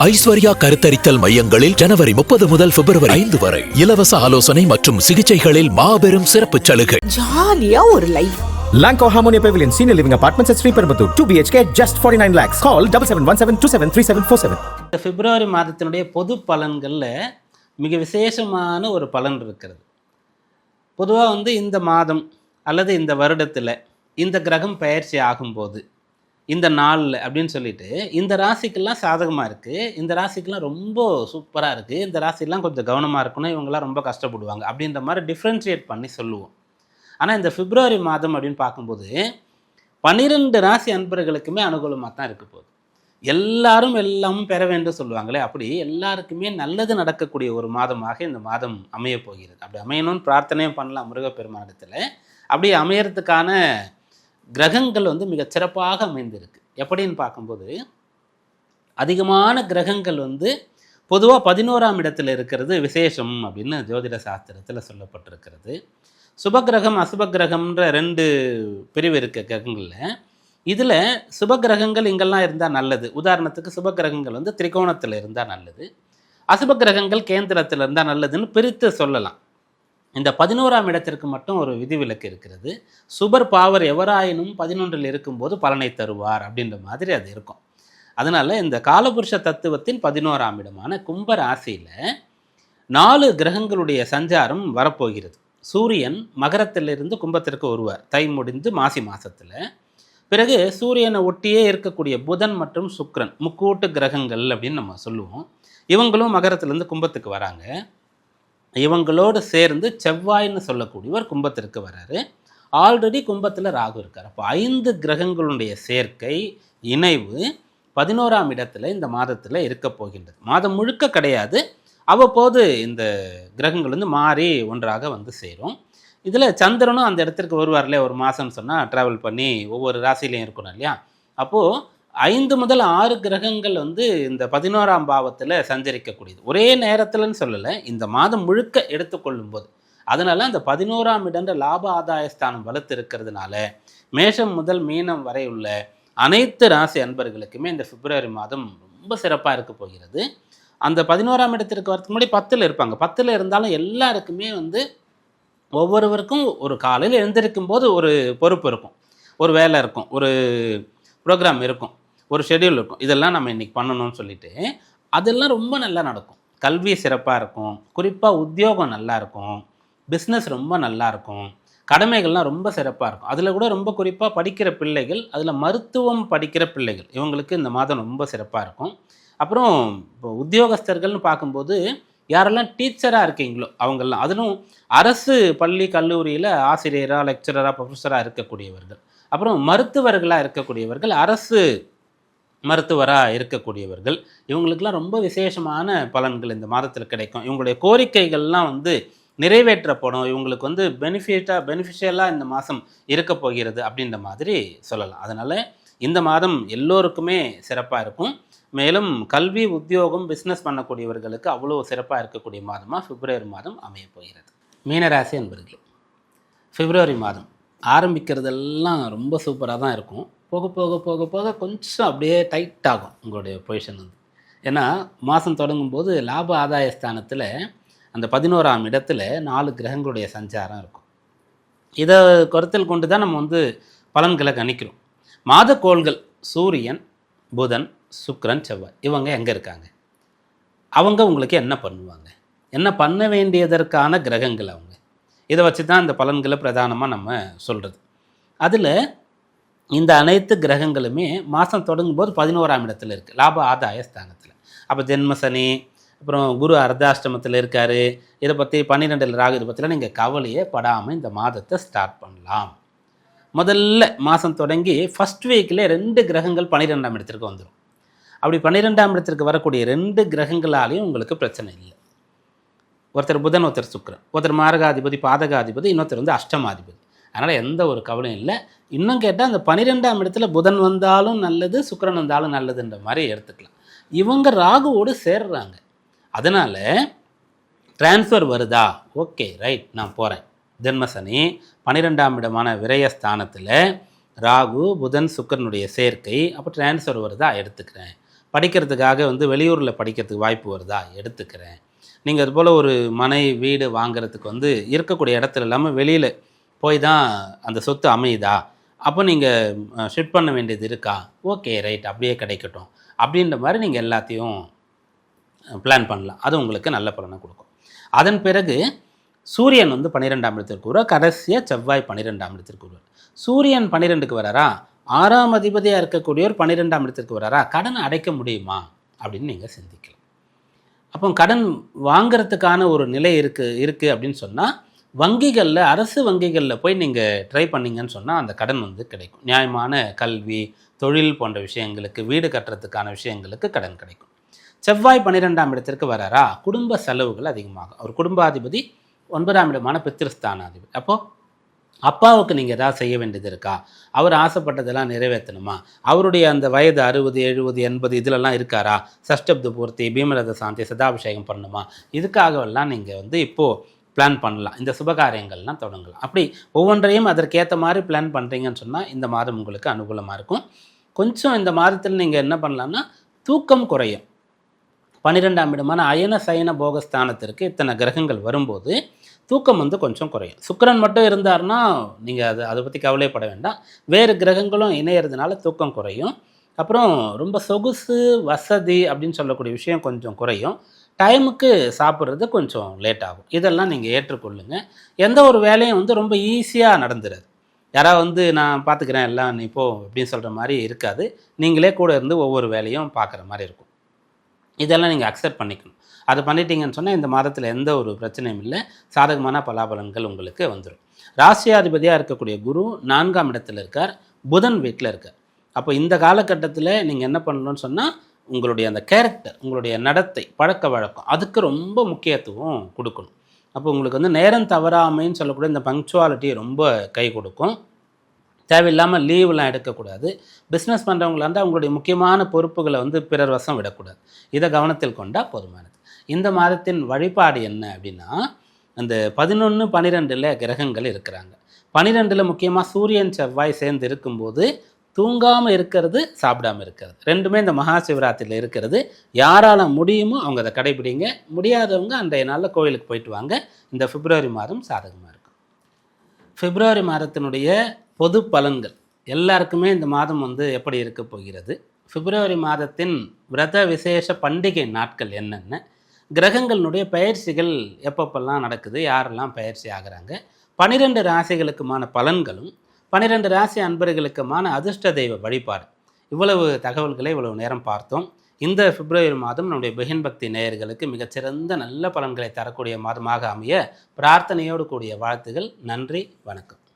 ஐஸ்வர்யா கருத்தரித்தல் மையங்களில் ஜனவரி 30 முதல் பிப்ரவரி 5 வரை இலவச ஆலோசனை மற்றும் சிகிச்சைகளில் மாபெரும் சிறப்பு சலுகை. ஜாலியா ஒரு life. Lanco Harmonia Pavilion Senior Living Apartments at Sriperambur 2 BHK just 49 lakhs. Call 7717273747. இந்த பிப்ரவரி மாதத்தினுடைய பொது பலன்களில் மிக விசேஷமான ஒரு பலன் இருக்கிறது. பொதுவாக இந்த மாதம் அல்லது இந்த வருடத்தில் இந்த கிரகம் பெயர்ச்சி ஆகும்போது இந்த நாளில் அப்படின்னு சொல்லிட்டு இந்த ராசிக்கெல்லாம் சாதகமாக இருக்குது, இந்த ராசிக்கெல்லாம் ரொம்ப சூப்பராக இருக்குது, இந்த ராசிக்கெல்லாம் கொஞ்சம் கவனமாக இருக்கணும், இவங்கெல்லாம் ரொம்ப கஷ்டப்படுவாங்க அப்படின்ற மாதிரி டிஃப்ரென்ஷியேட் பண்ணி சொல்லுவோம். ஆனால் இந்த பிப்ரவரி மாதம் அப்படின்னு பார்க்கும்போது 12 ராசி அன்பர்களுக்குமே அனுகூலமாக தான் இருக்க போகுது. எல்லாமும் பெற வேண்டும் சொல்லுவாங்களே, அப்படி எல்லாருக்குமே நல்லது நடக்கக்கூடிய ஒரு மாதமாக இந்த மாதம் அமைய போகிறது. அப்படி அமையணும்னு பிரார்த்தனையும் பண்ணலாம் முருகப்பெருமானிடத்தில். அப்படி அமையறதுக்கான கிரகங்கள் மிக சிறப்பாக அமைந்திருக்கு. எப்படின்னு பார்க்கும்போது அதிகமான கிரகங்கள் பொதுவாக 11ஆம் இடத்துல இருக்கிறது விசேஷம் அப்படின்னு ஜோதிட சாஸ்திரத்தில் சொல்லப்பட்டிருக்கிறது. சுபகிரகம் அசுபகிரகம்ன்ற 2 பிரிவு இருக்க கிரகங்களில் இதில் சுபகிரகங்கள் இங்கெல்லாம் இருந்தால் நல்லது. உதாரணத்துக்கு சுபகிரகங்கள் திரிகோணத்தில் இருந்தால் நல்லது, அசுபகிரகங்கள் கேந்திரத்தில் இருந்தால் நல்லதுன்னு பிரித்து சொல்லலாம். இந்த 11ஆம் இடத்திற்கு மட்டும் ஒரு விதிவிலக்கு இருக்கிறது. சுபர் பாவர் எவராயினும் 11இல் இருக்கும்போது பலனை தருவார் அப்படின்ற மாதிரி அது இருக்கும். அதனால் இந்த காலபுருஷ தத்துவத்தின் 11ஆம் இடமான கும்ப ராசியில் 4 கிரகங்களுடைய சஞ்சாரம் வரப்போகிறது. சூரியன் மகரத்திலிருந்து கும்பத்திற்கு வருவார் தை முடிந்து மாசி மாதத்தில். பிறகு சூரியனை ஒட்டியே இருக்கக்கூடிய புதன் மற்றும் சுக்கிரன் முக்கூட்டு கிரகங்கள் அப்படின்னு நம்ம சொல்லுவோம். இவங்களும் மகரத்திலேருந்து கும்பத்துக்கு வராங்க. இவங்களோடு சேர்ந்து செவ்வாய்ன்னு சொல்லக்கூடியவர் கும்பத்திற்கு வராரு. ஆல்ரெடி கும்பத்தில் ராகு இருக்கார். அப்போ 5 கிரகங்களுடைய சேர்க்கை இணைவு 11ஆம் இடத்துல இந்த மாதத்தில் இருக்க போகின்றது. மாதம் முழுக்க கிடையாது, அவ்வப்போது இந்த கிரகங்கள் மாறி ஒன்றாக சேரும். இதில் சந்திரனும் அந்த இடத்திற்கு வருவார்லையே, ஒரு மாதம்னு சொன்னால் ட்ராவல் பண்ணி ஒவ்வொரு ராசிலையும் இருக்கணும் இல்லையா. அப்போது 5 முதல் 6 கிரகங்கள் இந்த 11ஆம் பாவத்தில் சஞ்சரிக்கக்கூடியது. ஒரே நேரத்தில்னு சொல்லலை, இந்த மாதம் முழுக்க எடுத்துக்கொள்ளும் போது. அதனால் அந்த 11ஆம் இடன்ற லாப ஆதாயஸ்தானம் வலுத்து இருக்கிறதுனால மேஷம் முதல் மீனம் வரை உள்ள அனைத்து ராசி அன்பர்களுக்குமே இந்த பிப்ரவரி மாதம் ரொம்ப சிறப்பாக இருக்க போகிறது. அந்த 11ஆம் இடத்திற்கு வரதுக்கு முன்னாடி 10ல் இருப்பாங்க. 10ல் இருந்தாலும் எல்லாருக்குமே ஒவ்வொருவருக்கும் ஒரு காலையில் எழுந்திருக்கும் போது ஒரு பொறுப்பு இருக்கும், ஒரு வேலை இருக்கும், ஒரு ப்ரோக்ராம் இருக்கும், ஒரு ஷெடியூல் இருக்கும். இதெல்லாம் நம்ம இன்றைக்கி பண்ணணும்னு சொல்லிட்டு அதெல்லாம் ரொம்ப நல்லா நடக்கும். கல்வி சிறப்பாக இருக்கும், குறிப்பாக உத்தியோகம் நல்லா இருக்கும், பிஸ்னஸ் ரொம்ப நல்லா இருக்கும், கடமைகள்லாம் ரொம்ப சிறப்பாக இருக்கும். அதில் கூட ரொம்ப குறிப்பாக படிக்கிற பிள்ளைகள், அதில் மருத்துவம் படிக்கிற பிள்ளைகள், இவங்களுக்கு இந்த மாதம் ரொம்ப சிறப்பாக இருக்கும். அப்புறம் இப்போ உத்தியோகஸ்தர்கள்னு பார்க்கும்போது யாரெல்லாம் டீச்சராக இருக்கீங்களோ அவங்கெல்லாம், அதிலும் அரசு பள்ளி கல்லூரியில் ஆசிரியராக லெக்சரராக ப்ரொஃபஸராக இருக்கக்கூடியவர்கள், அப்புறம் மருத்துவர்களாக இருக்கக்கூடியவர்கள், அரசு மருத்துவராக இருக்கக்கூடியவர்கள், இவங்களுக்கெல்லாம் ரொம்ப விசேஷமான பலன்கள் இந்த மாதத்தில் கிடைக்கும். இவங்களுடைய கோரிக்கைகள்லாம் நிறைவேற்றப்படும். இவங்களுக்கு பெனிஃபிஷியலாக இந்த மாதம் இருக்க போகிறது அப்படின்ற மாதிரி சொல்லலாம். அதனால் இந்த மாதம் எல்லோருக்குமே சிறப்பாக இருக்கும். மேலும் கல்வி உத்தியோகம் பிஸ்னஸ் பண்ணக்கூடியவர்களுக்கு அவ்வளோ சிறப்பாக இருக்கக்கூடிய மாதமாக பிப்ரவரி மாதம் அமைய போகிறது. மீனராசி என்பர்கள் பிப்ரவரி மாதம் ஆரம்பிக்கிறதெல்லாம் ரொம்ப சூப்பராக தான் இருக்கும். போக போக போக போக கொஞ்சம் அப்படியே டைட் ஆகும் உங்களுடைய பொசிஷன். ஏன்னா மாதம் தொடங்கும்போது லாப ஆதாய ஸ்தானத்தில் அந்த 11ஆம் இடத்துல 4 கிரகங்களுடைய சஞ்சாரம் இருக்கும். இதை கருத்தில் கொண்டு தான் நம்ம பலன்களை கணிக்கிறோம். மாதக்கோள்கள் சூரியன், புதன், சுக்கிரன், செவ்வாய் இவங்க எங்கே இருக்காங்க, அவங்க உங்களுக்கு என்ன பண்ணுவாங்க, என்ன பண்ண வேண்டியதற்கான கிரகங்கள் அவங்க, இதை வச்சு தான் இந்த பலன்களை பிரதானமாக நம்ம சொல்கிறது. அதில் இந்த அனைத்து கிரகங்களுமே மாதம் தொடங்கும்போது 11ஆம் இடத்துல இருக்குது, லாப ஆதாய ஸ்தானத்தில். அப்போ ஜென்மசனி, அப்புறம் குரு அர்த்தாஷ்டமத்தில் இருக்கார். இதை பற்றி 12இல் ராகு, இதை பற்றிலாம் நீங்கள் கவலையே படாமல் இந்த மாதத்தை ஸ்டார்ட் பண்ணலாம். முதல்ல மாதம் தொடங்கி ஃபஸ்ட் வீக்கில் 2 கிரகங்கள் 12ஆம் இடத்திற்கு வந்துடும். அப்படி 12ஆம் இடத்திற்கு வரக்கூடிய 2 கிரகங்களாலேயும் உங்களுக்கு பிரச்சனை இல்லை. ஒருத்தர் புதன், ஒருத்தர் சுக்கிரன், ஒருத்தர் மாரகாதிபதி பாதகாதிபதி, இன்னொருத்தர் அஷ்டமாதிபதி. அதனால் எந்த ஒரு கவலையும் இல்லை. இன்னும் கேட்டால் அந்த 12ஆம் இடத்துல புதன் வந்தாலும் நல்லது, சுக்கிரன் வந்தாலும் நல்லதுன்ற மாதிரி எடுத்துக்கலாம். இவங்க ராகுவோடு சேர்றாங்க. அதனால் டிரான்ஸ்ஃபர் வருதா, ஓகே ரைட் நான் போகிறேன். ஜென்மசனி 12ஆம் இடமான விரயஸ்தானத்தில் ராகு புதன் சுக்கிரனுடைய சேர்க்கை, அப்போ டிரான்ஸ்ஃபர் வருதா எடுத்துக்கிறேன். படிக்கிறதுக்காக வந்து வெளியூரில் படிக்கிறதுக்கு வாய்ப்பு வருதா, எடுத்துக்கிறேன். நீங்கள் அதுபோல் ஒரு மனை வீடு வாங்குறதுக்கு வந்து இருக்கக்கூடிய இடத்துல இல்லாமல் வெளியில் போய் தான் அந்த சொத்து அமையுதா, அப்போ நீங்கள் ஷிஃப்ட் பண்ண வேண்டியது இருக்கா, ஓகே ரைட் அப்படியே கிடைக்கட்டும் அப்படின்ற மாதிரி நீங்கள் எல்லாத்தையும் பிளான் பண்ணலாம். அது உங்களுக்கு நல்ல பலனை கொடுக்கும். அதன் பிறகு சூரியன் வந்து 12ஆம் இடத்திற்கு வருவார், கடைசியாக செவ்வாய் 12ஆம் இடத்திற்கு வருவார். சூரியன் 12க்கு வராரா, 6ஆம் அதிபதியாக இருக்கக்கூடியவர் 12ஆம் இடத்திற்கு வராரா, கடன் அடைக்க முடியுமா அப்படின்னு நீங்கள் சிந்திக்கலாம். அப்போ கடன் வாங்கிறதுக்கான ஒரு நிலை இருக்குது அப்படின்னு சொன்னால் வங்கிகளில், அரசு வங்கிகளில் போய் நீங்கள் ட்ரை பண்ணிங்கன்னு சொன்னால் அந்த கடன் வந்து கிடைக்கும். நியாயமான கல்வி, தொழில் போன்ற விஷயங்களுக்கு, வீடு கட்டுறதுக்கான விஷயங்களுக்கு கடன் கிடைக்கும். செவ்வாய் 12ஆம் இடத்திற்கு வராரா, குடும்ப செலவுகள் அதிகமாகும். அவர் குடும்பாதிபதி 9ஆம் இடமான பித்திருஸ்தானாதிபதி. அப்போது அப்பாவுக்கு நீங்கள் எதாவது செய்ய வேண்டியது இருக்கா, அவர் ஆசைப்பட்டதெல்லாம் நிறைவேற்றணுமா, அவருடைய அந்த வயது 60, 70, 80 இதிலெல்லாம் இருக்காரா, சஷ்டப்த பூர்த்தி, பீமரத சாந்தி, சதாபிஷேகம் பண்ணணுமா, இதுக்காகவெல்லாம் நீங்கள் வந்து இப்போது பிளான் பண்ணலாம். இந்த சுபகாரியங்கள்லாம் தொடங்கலாம். அப்படி ஒவ்வொன்றையும் அதற்கேற்ற மாதிரி பிளான் பண்ணுறீங்கன்னு சொன்னால் இந்த மாதம் உங்களுக்கு அனுகூலமாக இருக்கும். கொஞ்சம் இந்த மாதத்தில் நீங்கள் என்ன பண்ணலான்னா, தூக்கம் குறையும். 12ஆம் இடமான அயன சயன போகஸ்தானத்திற்கு இத்தனை கிரகங்கள் வரும்போது தூக்கம் வந்து கொஞ்சம் குறையும். சுக்கிரன் மட்டும் இருந்தார்னா நீங்கள் அதை பற்றி கவலைப்பட வேண்டாம். வேறு கிரகங்களும் இணையிறதுனால தூக்கம் குறையும். அப்புறம் ரொம்ப சொகுசு வசதி அப்படின்னு சொல்லக்கூடிய விஷயம் கொஞ்சம் குறையும். டைமுக்கு சாப்பிட்றது கொஞ்சம் லேட் ஆகும். இதெல்லாம் நீங்கள் ஏற்றுக்கொள்ளுங்கள். எந்த ஒரு வேலையும் வந்து ரொம்ப ஈஸியாக நடந்துடாது. யாராவது வந்து நான் பார்த்துக்கிறேன் எல்லாம் நீ போ அப்படின்னு சொல்கிற மாதிரி இருக்காது. நீங்களே கூட இருந்து ஒவ்வொரு வேலையும் பார்க்குற மாதிரி இருக்கும். இதெல்லாம் நீங்கள் அக்செப்ட் பண்ணிக்கணும். அதை பண்ணிட்டீங்கன்னு சொன்னால் இந்த மாதத்தில் எந்த ஒரு பிரச்சனையும் இல்லை. சாதகமான பலாபலன்கள் உங்களுக்கு வந்துடும். ராசியாதிபதியாக இருக்கக்கூடிய குரு 4ஆம் இடத்துல இருக்கார், புதன் வீட்டில் இருக்கார். அப்போ இந்த காலகட்டத்தில் நீங்கள் என்ன பண்ணணும்னு சொன்னால் உங்களுடைய அந்த கேரக்டர், உங்களுடைய நடத்தை, பழக்க வழக்கம் அதுக்கு ரொம்ப முக்கியத்துவம் கொடுக்கணும். அப்போ உங்களுக்கு வந்து நேரம் தவறாமைன்னு சொல்லக்கூடிய இந்த பங்க்சுவாலிட்டி ரொம்ப கை கொடுக்கும். தேவையில்லாமல் லீவெலாம் எடுக்கக்கூடாது. பிஸ்னஸ் பண்ணுறவங்களா இருந்தால் அவங்களுடைய முக்கியமான பொறுப்புகளை வந்து பிறர் வசம் விடக்கூடாது. இதை கவனத்தில் கொண்டால் போதுமானது. இந்த மாதத்தின் வழிபாடு என்ன அப்படின்னா, அந்த 11, 12 கிரகங்கள் இருக்கிறாங்க. 12 முக்கியமாக சூரியன் செவ்வாய் சேர்ந்து இருக்கும்போது தூங்காமல் இருக்கிறது, சாப்பிடாமல் இருக்கிறது, ரெண்டுமே இந்த மகா சிவராத்திரியில் இருக்கிறது. யாரால் முடியுமோ அவங்க அதை கடைபிடிங்க. முடியாதவங்க அன்றைய நாளில் கோயிலுக்கு போயிட்டு வாங்க. இந்த பிப்ரவரி மாதம் சாதகமாக இருக்கும். பிப்ரவரி மாதத்தினுடைய பொது பலன்கள் எல்லாருக்குமே இந்த மாதம் வந்து எப்படி இருக்க போகிறது, பிப்ரவரி மாதத்தின் விரத விசேஷ பண்டிகை நாட்கள் என்னென்ன, கிரகங்களுடைய பயிற்சிகள் எப்பப்பெல்லாம் நடக்குது, யாரெல்லாம் பயிற்சி ஆகிறாங்க, 12 ராசிகளுக்குமான பலன்களும் 12 ராசி அன்பர்களுக்குமான அதிர்ஷ்ட தெய்வ வழிபாடு, இவ்வளவு தகவல்களை இவ்வளவு நேரம் பார்த்தோம். இந்த பிப்ரவரி மாதம் நம்முடைய பிகின் பக்தி நேயர்களுக்கு மிகச்சிறந்த நல்ல பலன்களை தரக்கூடிய மாதமாக அமைய பிரார்த்தனையோடு கூடிய வாழ்த்துகள். நன்றி, வணக்கம்.